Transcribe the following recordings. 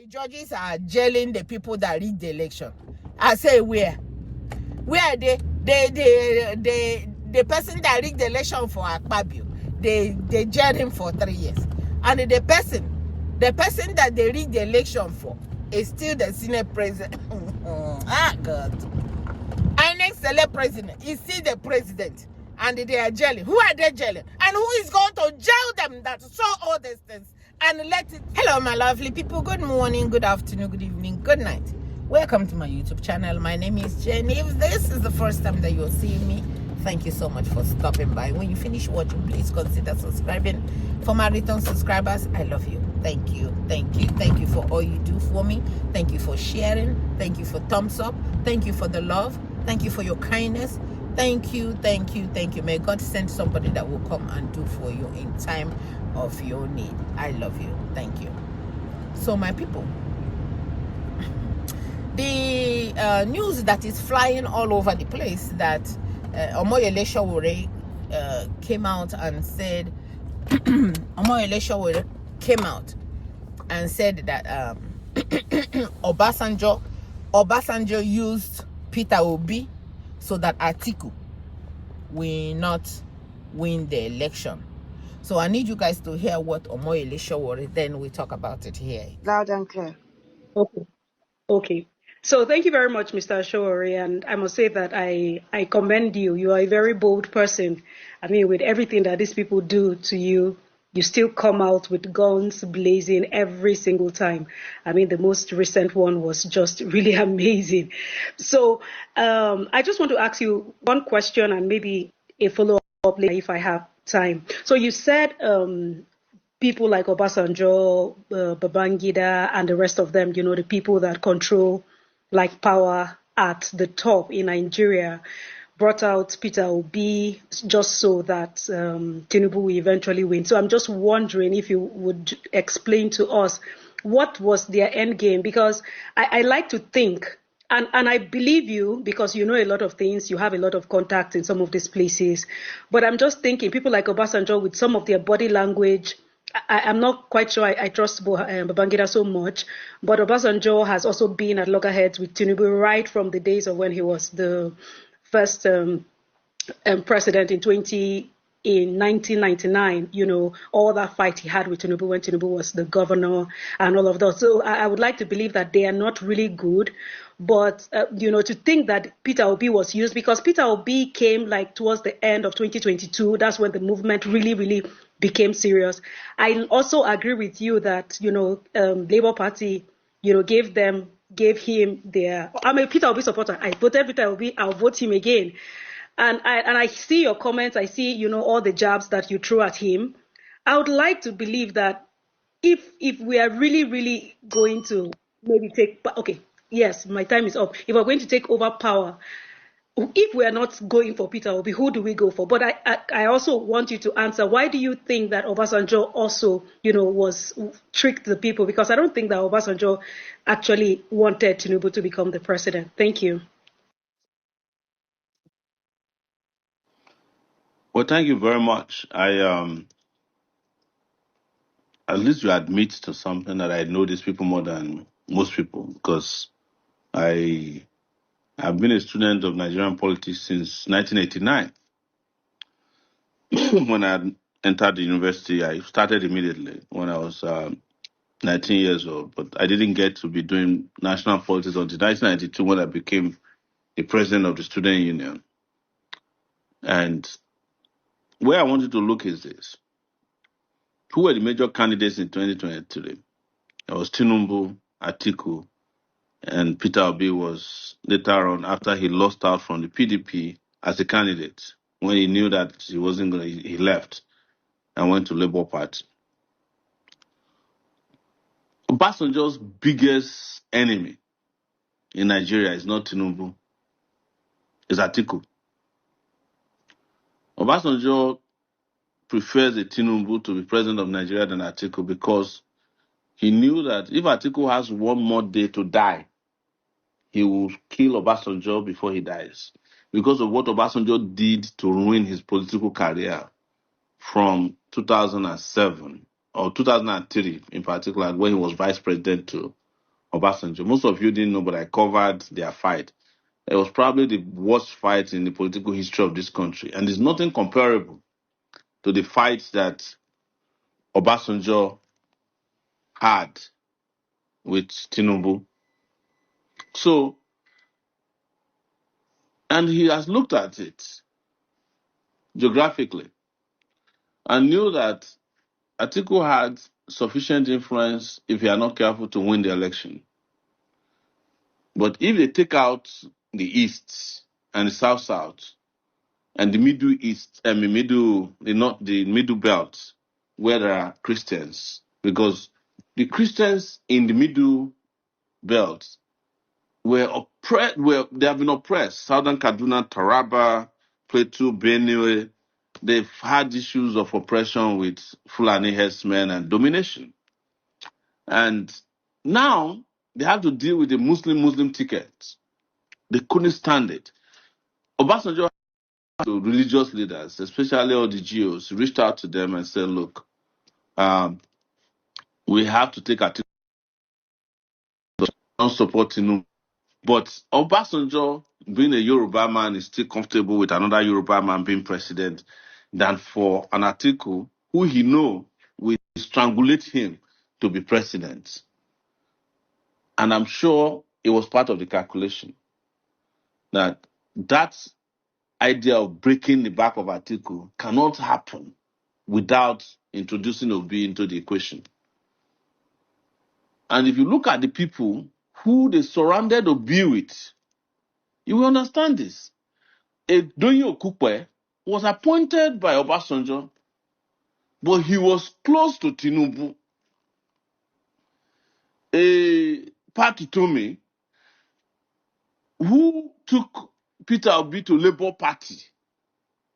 the judges are jailing the people that rig the election. I say where? Where the person that rigged the election for Akpabio, they jailed him for 3 years. And the person that they rigged the election for is still the Senate president. God. INEC select president is still the president. And they are jailing. Who are they jailing? And who is going to jail them that saw all these things and let it? Hello, my lovely people. Good morning, good afternoon, good evening, good night. Welcome to my YouTube channel. My name is Jenny. If this is the first time that you're seeing me, thank you so much for stopping by. When you finish watching, please consider subscribing. For my return subscribers, I love you. Thank you. Thank you. Thank you for all you do for me. Thank you for sharing. Thank you for thumbs up. Thank you for the love. Thank you for your kindness. Thank you, thank you, thank you. May God send somebody that will come and do for you in time of your need. I love you. Thank you. So, my people, the news that is flying all over the place that Omoyele Sowore came out and said, Omoyele Sowore came out and said that Obasanjo used Peter Obi so that Atiku will not win the election. So I need you guys to hear what Omoyele Sowore, then we talk about it here. Loud and clear. Okay. So thank you very much, Mr. Sowore, and I must say that I commend you. You are a very bold person. I mean, with everything that these people do to you, you still come out with guns blazing every single time. I mean, the most recent one was just really amazing. So I just want to ask you one question and maybe a follow-up later if I have time. So you said people like Obasanjo, Babangida, and the rest of them, you know, the people that control like power at the top in Nigeria, brought out Peter Obi just so that Tinubu will eventually win. So I'm just wondering if you would explain to us what was their end game, because I like to think, and I believe you because you know a lot of things, you have a lot of contacts in some of these places, but I'm just thinking people like Obasanjo with some of their body language, I'm not quite sure I trust Babangida so much, but Obasanjo has also been at loggerheads with Tinubu right from the days of when he was the first president in 1999, you know, all that fight he had with Tinubu when Tinubu was the governor and all of that. So I would like to believe that they are not really good. But, you know, to think that Peter Obi was used, because Peter Obi came like towards the end of 2022, that's when the movement really became serious. I also agree with you that, you know, Labour Party, you know, gave him their, I'm a Peter Obi supporter. I voted Peter Obi, I'll vote him again. And I see your comments, I see, you know, all the jabs that you threw at him. I would like to believe that if we are really going to maybe okay, yes, my time is up. If we're going to take over power, if we are not going for Peter Obi, who do we go for? But I also want you to answer, why do you think that Obasanjo also, you know, tricked the people? Because I don't think that Obasanjo actually wanted Tinubu to become the president. Thank you. Well, thank you very much. At least you admit to something that I know these people more than most people, because I've been a student of Nigerian politics since 1989. When I entered the university, I started immediately when I was 19 years old, but I didn't get to be doing national politics until 1992 when I became the president of the student union. And where I wanted to look is this. Who were the major candidates in 2023? It was Tinubu, Atiku, and Peter Obi was later on, after he lost out from the PDP as a candidate, when he knew that he wasn't going to, he left and went to Labour Party. Obasanjo's biggest enemy in Nigeria is not Tinubu, it's Atiku. Obasanjo prefers a Tinubu to be president of Nigeria than Atiku because he knew that if Atiku has one more day to die, he will kill Obasanjo before he dies, because of what Obasanjo did to ruin his political career from 2007 or 2003 in particular, when he was vice president to Obasanjo. Most of you didn't know, but I covered their fight. It was probably the worst fight in the political history of this country. And there's nothing comparable to the fight that Obasanjo had with Tinubu. So, and he has looked at it geographically and knew that Atiku had sufficient influence, if you are not careful, to win the election. But if they take out the East and the South, and the Middle East, the Middle Belt, where there are Christians, because the Christians in the Middle Belt were oppressed. They have been oppressed. Southern Kaduna, Taraba, Plateau, Benue. They've had issues of oppression with Fulani herdsmen and domination. And now they have to deal with the Muslim ticket. They couldn't stand it. Obasanjo, to religious leaders, especially all the GOs, reached out to them and said, look, we have to take our non-support Tinubu. But Obasanjo, being a Yoruba man, is still comfortable with another Yoruba man being president than for an Atiku who he know will strangulate him to be president. And I'm sure it was part of the calculation that idea of breaking the back of Atiku cannot happen without introducing Obi into the equation. And if you look at the people who they surrounded Obi with, you will understand this. Doyin Okupe was appointed by Obasanjo, but he was close to Tinubu. Pat Utomi, who took Peter Obi to Labour Party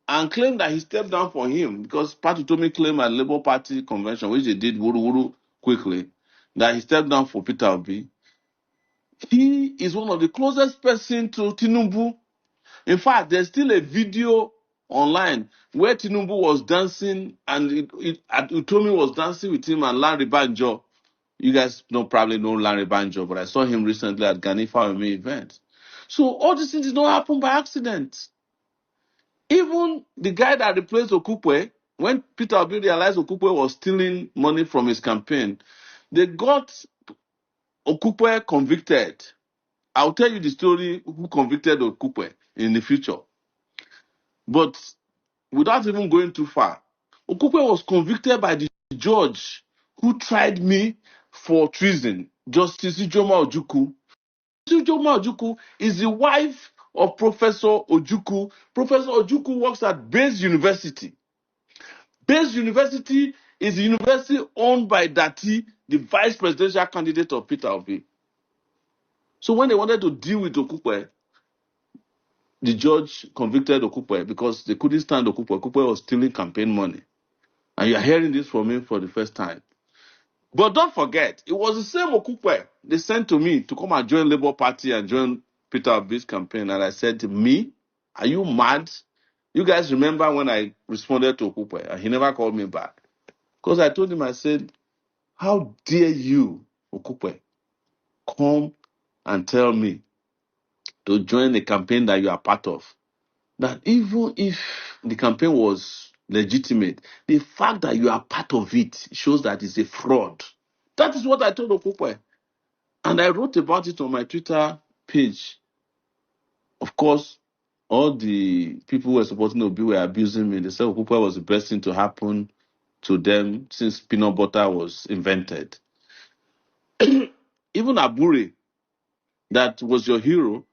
and claimed that he stepped down for him because Pat Utomi claimed at Labour Party convention, which they did wuru quickly, that he stepped down for Peter Obi. He is one of the closest person to Tinubu. In fact, there's still a video online where Tinubu was dancing and Utomi was dancing with him and Larry Banjo. You guys probably know Larry Banjo, but I saw him recently at Ganifa event. So all these things did not happen by accident. Even the guy that replaced Okupe, when Peter Obi realized Okupe was stealing money from his campaign, they got Okupe convicted. I'll tell you the story who convicted Okupe in the future. But without even going too far, Okupe was convicted by the judge who tried me for treason, Justice Ijoma Ojukwu. Ijoma Ojukwu is the wife of Professor Ojukwu. Professor Ojukwu works at Bayes University. Bayes University is a university owned by Dati, the vice presidential candidate of Peter Obi. So when they wanted to deal with Okupe, the judge convicted Okupe because they couldn't stand Okupe. Okupe was stealing campaign money. And you're hearing this from me for the first time. But don't forget, it was the same Okupe they sent to me to come and join Labour Party and join Peter Obi's campaign. And I said, me? Are you mad? You guys remember when I responded to Okupe and he never called me back? Because I told him, I said, how dare you, Okupe, come and tell me to join a campaign that you are part of? That even if the campaign was legitimate, the fact that you are part of it shows that it's a fraud. That is what I told Okupe. And I wrote about it on my Twitter page. Of course, all the people who were supporting Obi were abusing me. They said Okupe was the best thing to happen to them since peanut butter was invented. Even Abure, that was your hero,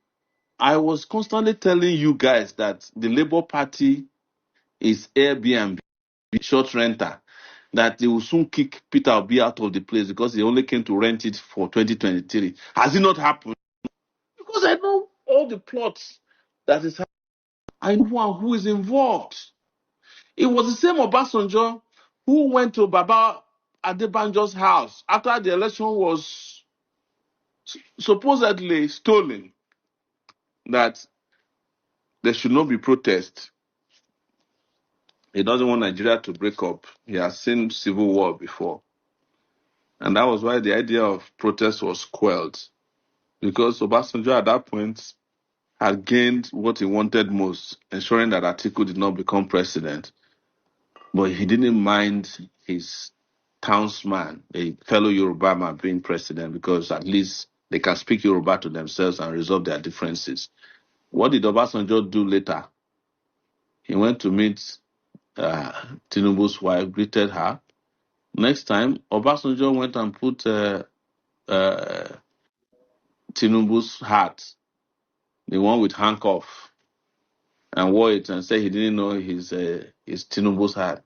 I was constantly telling you guys that the Labour Party is Airbnb, short renter, that they will soon kick Peter Obi out of the place because he only came to rent it for 2023. Has it not happened? Because I know all the plots that is happening. I know who is involved. It was the same Obasanjo who went to Baba Adebanjo's house after the election was supposedly stolen, that there should not be protest. He doesn't want Nigeria to break up. He has seen civil war before. And that was why the idea of protest was quelled. Because Obasanjo at that point had gained what he wanted most, ensuring that Atiku did not become president. But he didn't mind his townsman, a fellow Yoruba man, being president because at least they can speak Yoruba to themselves and resolve their differences. What did Obasanjo do later? He went to meet Tinubu's wife, greeted her. Next time, Obasanjo went and put Tinubu's hat, the one with handcuff, and wore it and said he didn't know his Tinubu's hat.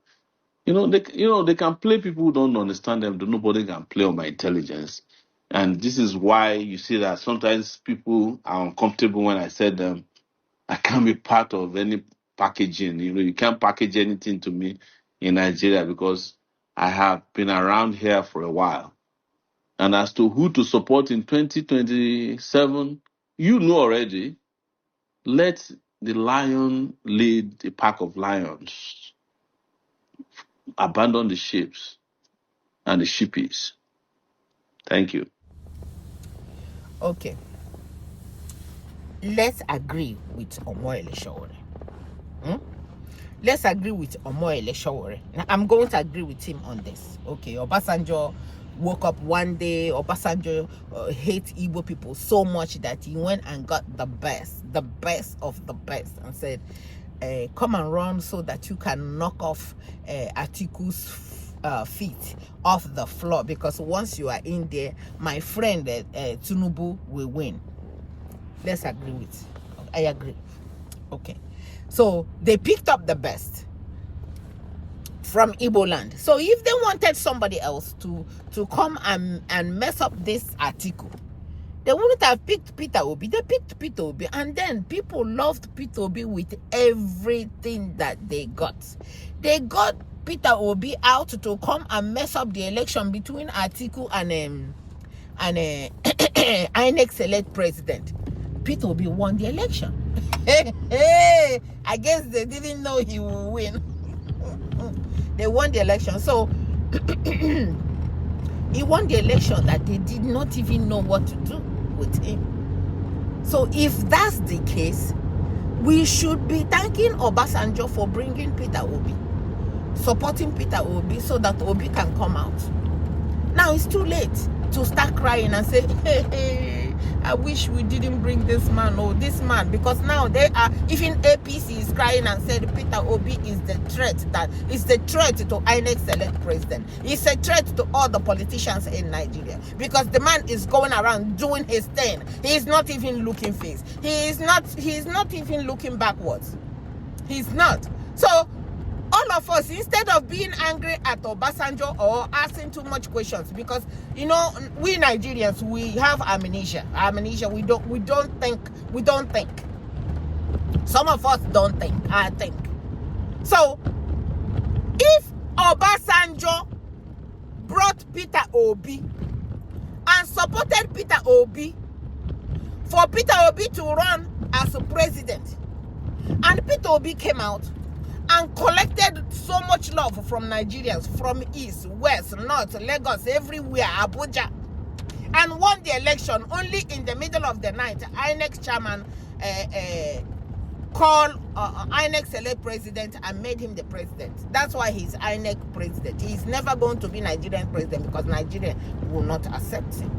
They can play people who don't understand them. Nobody can play on my intelligence. And this is why you see that sometimes people are uncomfortable when I say them. I can't be part of any packaging. You can't package anything to me in Nigeria because I have been around here for a while. And as to who to support in 2027, you know already. Let the lion lead the pack of lions. Abandon the sheep and the sheepies. Thank you. Okay. Let's agree with Omoyele Sowore. Let's agree with Omoyele Sowore. Now, I'm going to agree with him on this. Okay, Obasanjo woke up one day. Obasanjo hates Igbo people so much that he went and got the best of the best, and said, come and run so that you can knock off Atiku's feet off the floor, because once you are in there, my friend Tinubu will win. Let's agree with. I agree. Okay. So they picked up the best from Igbo land. So if they wanted somebody else to come and mess up this article, they wouldn't have picked Peter Obi. They picked Peter Obi, and then people loved Peter Obi with everything that they got. They got Peter Obi out to come and mess up the election between Atiku and INEC select president. Peter Obi won the election. I guess they didn't know he would win. They won the election. So he won the election that they did not even know what to do with him. So if that's the case, we should be thanking Obasanjo for bringing Peter Obi, supporting Peter Obi, so that Obi can come out. Now it's too late to start crying and say, hey, I wish we didn't bring this man or this man, because now they are, even APC is crying and said Peter Obi is the threat, that is the threat to INEC select president. It's a threat to all the politicians in Nigeria, because the man is going around doing his thing. He is not even looking face. He is not even looking backwards. He's not. So all of us, instead of being angry at Obasanjo or asking too much questions, because we Nigerians, we have amnesia. We don't think. Some of us don't think. I think. So if Obasanjo brought Peter Obi and supported Peter Obi for Peter Obi to run as a president, and Peter Obi came out and collected so much love from Nigerians, from East, West, North, Lagos, everywhere, Abuja, and won the election, only in the middle of the night, INEC chairman called INEC select president and made him the president. That's why he's INEC president. He's never going to be Nigerian president, because Nigeria will not accept him.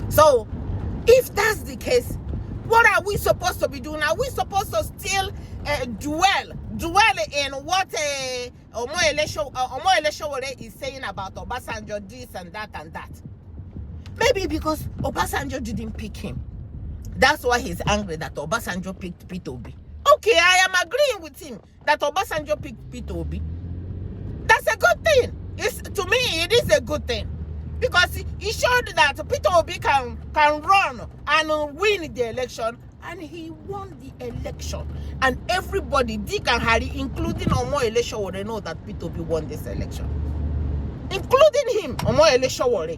So if that's the case, what are we supposed to be doing? Are we supposed to still dwell in what Omoyele Sowore is saying about Obasanjo, this and that and that? Maybe because Obasanjo didn't pick him. That's why he's angry that Obasanjo picked Peter Obi. Okay, I am agreeing with him that Obasanjo picked Peter Obi. That's a good thing. To me, it is a good thing. Because he showed that Peter Obi can run and win the election, and he won the election. And everybody, Dick and Harry, including Omoyele Sowore, know that Peter Obi won this election. Including him, Omoyele Sowore.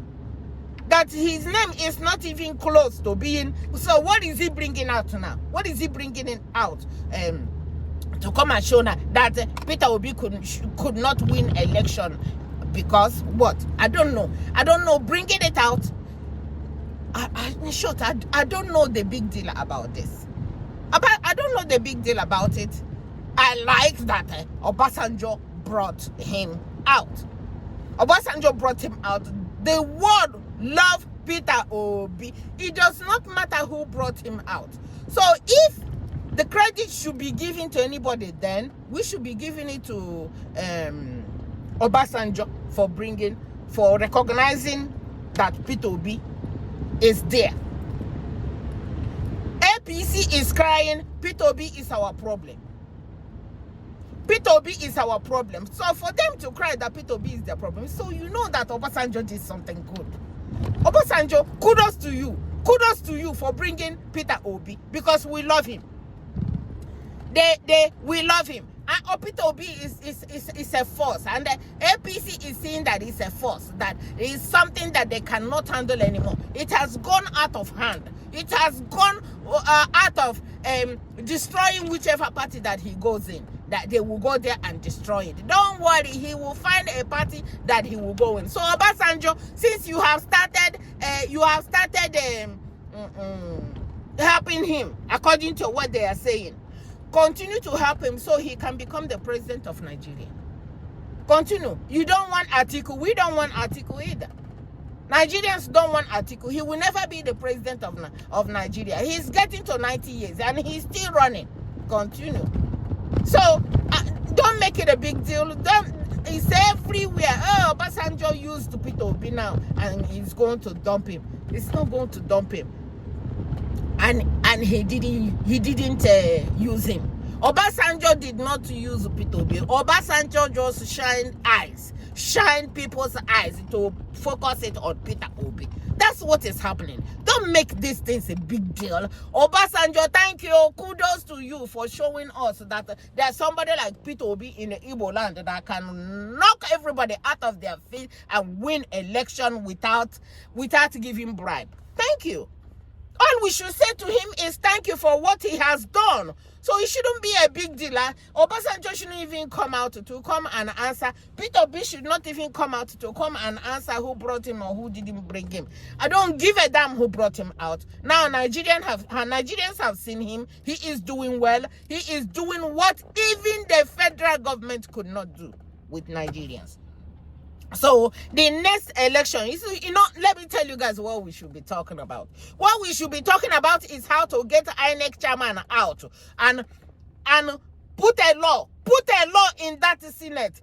That his name is not even close to being. So what is he bringing out now? What is he bringing it out? To come and show now that Peter Obi could not win election because what? I don't know. Bringing it out, in short, I don't know the big deal about this. I don't know the big deal about it. I like that Obasanjo brought him out. Obasanjo brought him out. The world love Peter Obi. It does not matter who brought him out. So if the credit should be given to anybody, then we should be giving it to Obasanjo for recognizing that Peter Obi is there. APC is crying, Peter Obi is our problem. Peter Obi is our problem. So for them to cry that Peter Obi is their problem, so you know that Obasanjo did something good. Obasanjo, kudos to you. Kudos to you for bringing Peter Obi, because we love him. We love him. And Peter Obi is a force, and the APC is seeing that it's a force, that it is something that they cannot handle anymore. It has gone out of hand. It has gone out of destroying whichever party that he goes in, that they will go there and destroy it. Don't worry, he will find a party that he will go in. So Obasanjo, since you have started helping him according to what they are saying, continue to help him so he can become the president of Nigeria. Continue. You don't want Atiku. We don't want Atiku either. Nigerians don't want Atiku. He will never be the president of Nigeria. He's getting to 90 years and he's still running. Continue. So don't make it a big deal. It's everywhere. Oh, Obasanjo used Peter Obi now and he's going to dump him. It's not going to dump him. And he didn't use him. Obasanjo did not use Peter Obi. Obasanjo just shine people's eyes to focus it on Peter Obi. That's what is happening. Don't make these things a big deal. Obasanjo, thank you. Kudos to you for showing us that there's somebody like Peter Obi in the Igbo land that can knock everybody out of their feet and win election without giving bribe. Thank you. All we should say to him is thank you for what he has done. So it shouldn't be a big deal. Obasanjo shouldn't even come out to come and answer. Peter Obi should not even come out to come and answer who brought him or who didn't bring him. I don't give a damn who brought him out. Now Nigerians have seen him. He is doing well. He is doing what even the federal government could not do with Nigerians. So the next election, let me tell you guys what we should be talking about. What we should be talking about is how to get INEC chairman out and put a law in that Senate.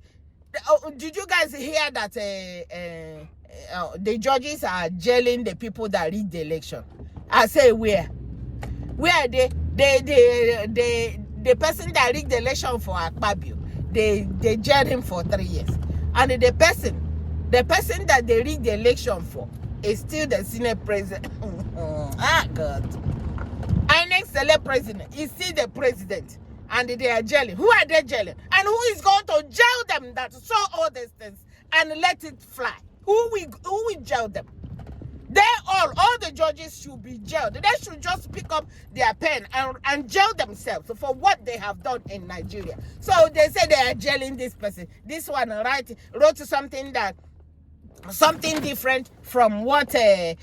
Did you guys hear that the judges are jailing the people that rig the election? I say where the person that rigged the election for Akpabio, they jailed him for 3 years. And the person that they rigged the election for is still the Senate president. God. INEC select president is still the president. And they are jailing. Who are they jailing? And who is going to jail them that saw all these things and let it fly? Who will jail them? All the judges should be jailed. They should just pick up their pen and jail themselves for what they have done in Nigeria. So they say they are jailing this person. This one wrote something different from what the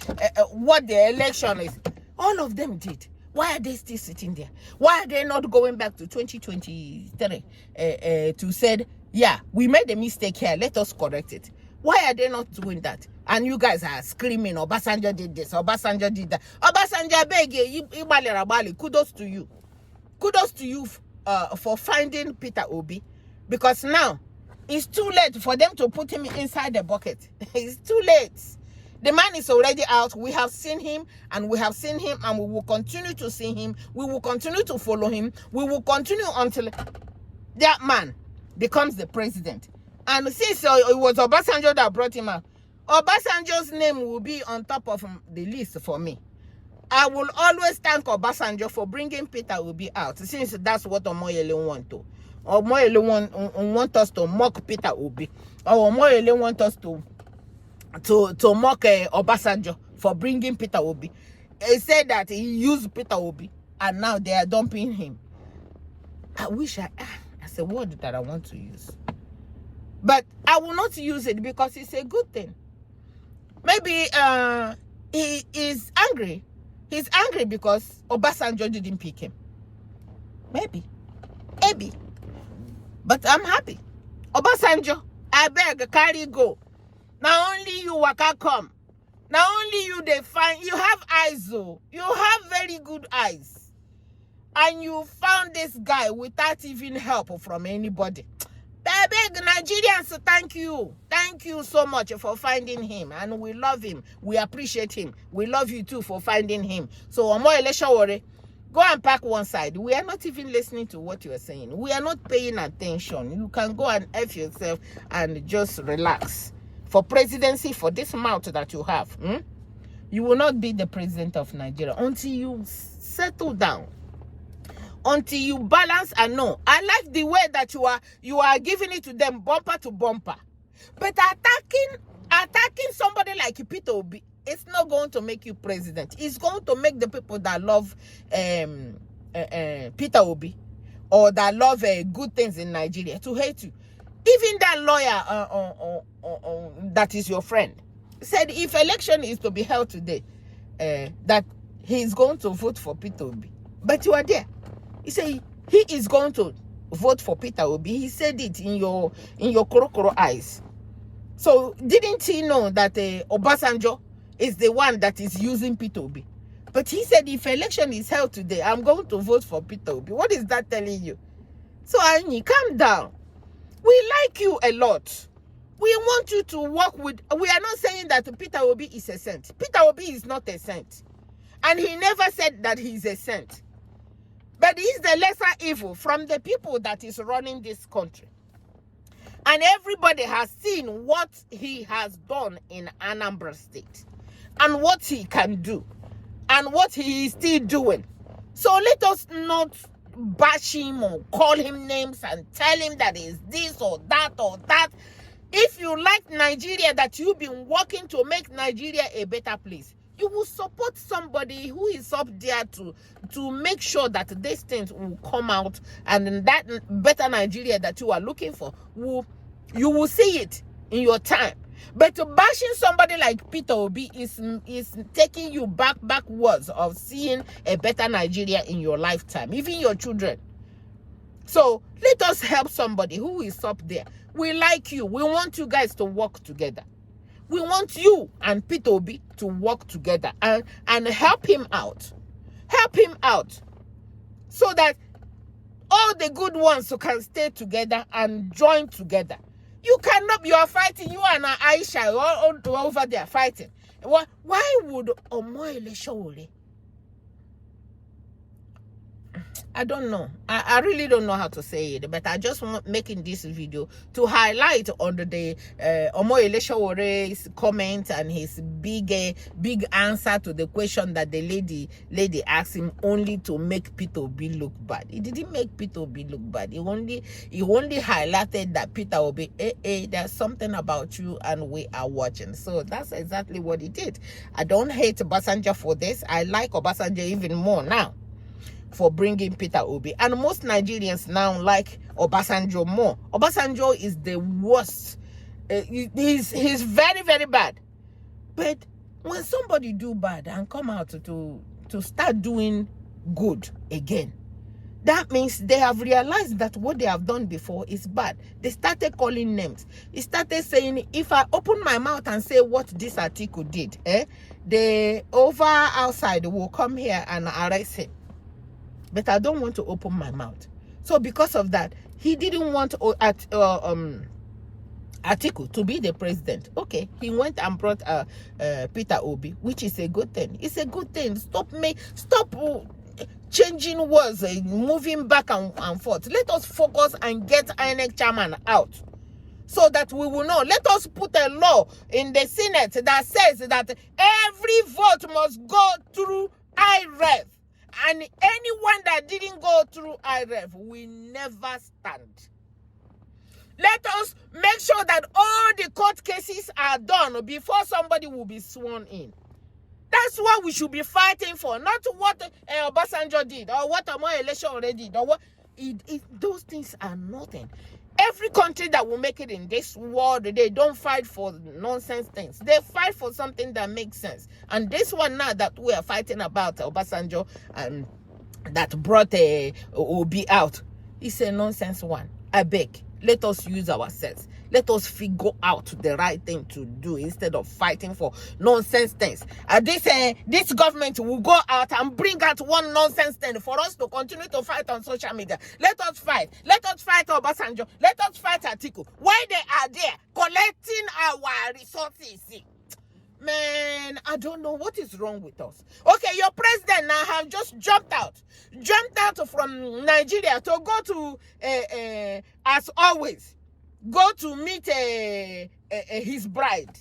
election is. All of them did. Why are they still sitting there? Why are they not going back to 2023 to say, yeah, we made a mistake here, let us correct it? Why are they not doing that? And you guys are screaming, Obasanjo did this, Obasanjo did that. Obasanjo, beg you, kudos to you. Kudos to you for finding Peter Obi. Because now, it's too late for them to put him inside the bucket. It's too late. The man is already out. We have seen him, and we will continue to see him. We will continue to follow him. We will continue until that man becomes the president. And since it was Obasanjo that brought him out, Obasanjo's name will be on top of the list for me. I will always thank Obasanjo for bringing Peter Obi out, since that's what Omoyele want to. Omoyele want us to mock Peter Obi. Or Omoyele want us to mock Obasanjo for bringing Peter Obi. He said that he used Peter Obi, and now they are dumping him. I wish that's a word that I want to use. But I will not use it because it's a good thing. Maybe he is angry. He's angry because Obasanjo didn't pick him. Maybe. But I'm happy. Obasanjo, I beg, carry go. Now only you waka come. Now only you they find. You have eyes, though. You have very good eyes. And you found this guy without even help from anybody. I beg Nigerians, thank you. Thank you so much for finding him. And we love him. We appreciate him. We love you too for finding him. So, Omoyele Sowore, go and park one side. We are not even listening to what you are saying. We are not paying attention. You can go and F yourself and just relax. For presidency, for this mouth that you have, you will not be the president of Nigeria until you settle down. Until you balance and know. I like the way that you are giving it to them bumper to bumper. But attacking somebody like Peter Obi, it's not going to make you president. It's going to make the people that love Peter Obi or that love good things in Nigeria to hate you. Even that lawyer that is your friend said if election is to be held today, that he is going to vote for Peter Obi. But you are there. He said he is going to vote for Peter Obi. He said it in your korokoro eyes. So didn't he know that Obasanjo is the one that is using Peter Obi? But he said if election is held today, I'm going to vote for Peter Obi. What is that telling you? So Anyi, calm down. We like you a lot. We want you to work with. We are not saying that Peter Obi is a saint. Peter Obi is not a saint. And he never said that he is a saint. But he is the lesser evil from the people that is running this country. And everybody has seen what he has done in Anambra State. And what he can do. And what he is still doing. So let us not bash him or call him names and tell him that is this or that or that. If you like Nigeria, that you've been working to make Nigeria a better place, you will support somebody who is up there to make sure that these things will come out, and that better Nigeria that you are looking for, you will see it in your time. But bashing somebody like Peter Obi is taking you backwards of seeing a better Nigeria in your lifetime, even your children. So let us help somebody who is up there. We like you. We want you guys to work together. We want you and Peter Obi to work together and help him out. Help him out so that all the good ones can stay together and join together. You cannot, you are fighting, you and Aisha all over there fighting. Why would Omoyele Sowore? I don't know. I really don't know how to say it, but I just want making this video to highlight under the Omoyele Sowore's comment and his big answer to the question that the lady asked him, only to make Peter Obi look bad. He didn't make Peter Obi look bad. He only highlighted that Peter Obi, there's something about you and we are watching. So that's exactly what he did. I don't hate Obasanjo for this. I like Obasanjo even more now for bringing Peter Obi. And most Nigerians now like Obasanjo more. Obasanjo is the worst. He's very, very bad. But when somebody do bad and come out to start doing good again, that means they have realized that what they have done before is bad. They started calling names. He started saying, if I open my mouth and say what this article did, the outside will come here and arrest him. But I don't want to open my mouth. So because of that, he didn't want Atiku to be the president. Okay, he went and brought Peter Obi, which is a good thing. It's a good thing. Stop changing words, moving back and forth. Let us focus and get INEC chairman out, so that we will know. Let us put a law in the Senate that says that every vote must go through IREF. And anyone that didn't go through IREF will never stand. Let us make sure that all the court cases are done before somebody will be sworn in. That's what we should be fighting for, not what Obasanjo did or what Omoyele Sowore did or what. Those things are nothing. Every country that will make it in this world, they don't fight for nonsense things. They fight for something that makes sense. And this one now that we are fighting about, Obasanjo, and that brought Obi out, it's a nonsense one. I beg, let us use our sense. Let us figure out the right thing to do instead of fighting for nonsense things. This government will go out and bring out one nonsense thing for us to continue to fight on social media. Let us fight. Let us fight Obasanjo. Let us fight Atiku. Why they are there collecting our resources? Man, I don't know what is wrong with us. Okay, your president now have just jumped out from Nigeria to go to, as always, go to meet his bride.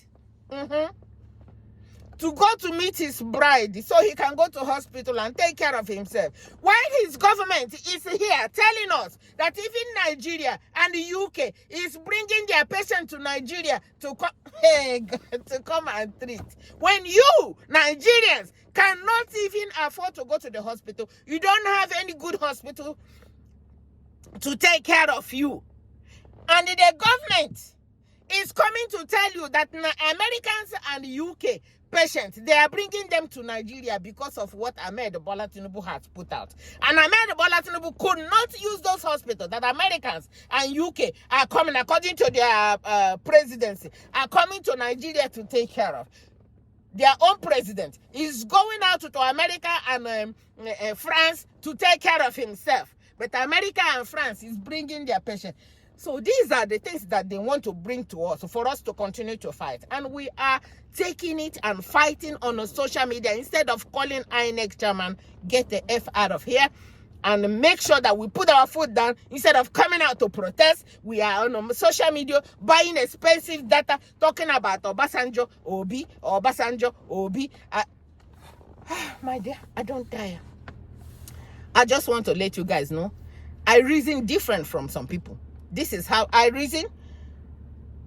To go to meet his bride so he can go to hospital and take care of himself. While his government is here telling us that even Nigeria and the UK is bringing their patient to Nigeria to come and treat. When you, Nigerians, cannot even afford to go to the hospital, you don't have any good hospital to take care of you. And the government is coming to tell you that Americans and UK patients, they are bringing them to Nigeria because of what Ahmed Bola Tinubu has put out. And Ahmed Bola Tinubu could not use those hospitals that Americans and UK are coming, according to their presidency, are coming to Nigeria to take care of. Their own president is going out to America and France to take care of himself. But America and France is bringing their patients. So these are the things that they want to bring to us for us to continue to fight. And we are taking it and fighting on social media instead of calling INEC chairman, get the F out of here, and make sure that we put our foot down. Instead of coming out to protest, we are on social media buying expensive data, talking about Obasanjo, Obi, Obasanjo, Obi. My dear, I don't tire. I just want to let you guys know, I reason different from some people. This is how I reason,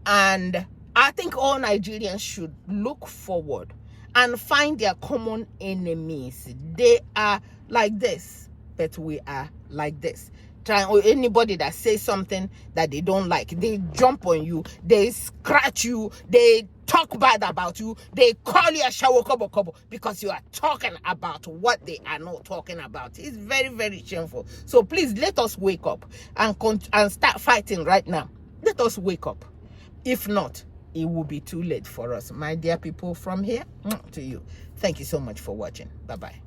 and I think all Nigerians should look forward and find their common enemies. They are like this, but we are like this. Anybody that says something that they don't like, they jump on you, they scratch you, they talk bad about you, they call you a shawo kobo kobo because you are talking about what they are not talking about. It's very, very shameful. So please let us wake up and start fighting right now. Let us wake up. If not, it will be too late for us. My dear people, from here to you, thank you so much for watching. Bye-bye.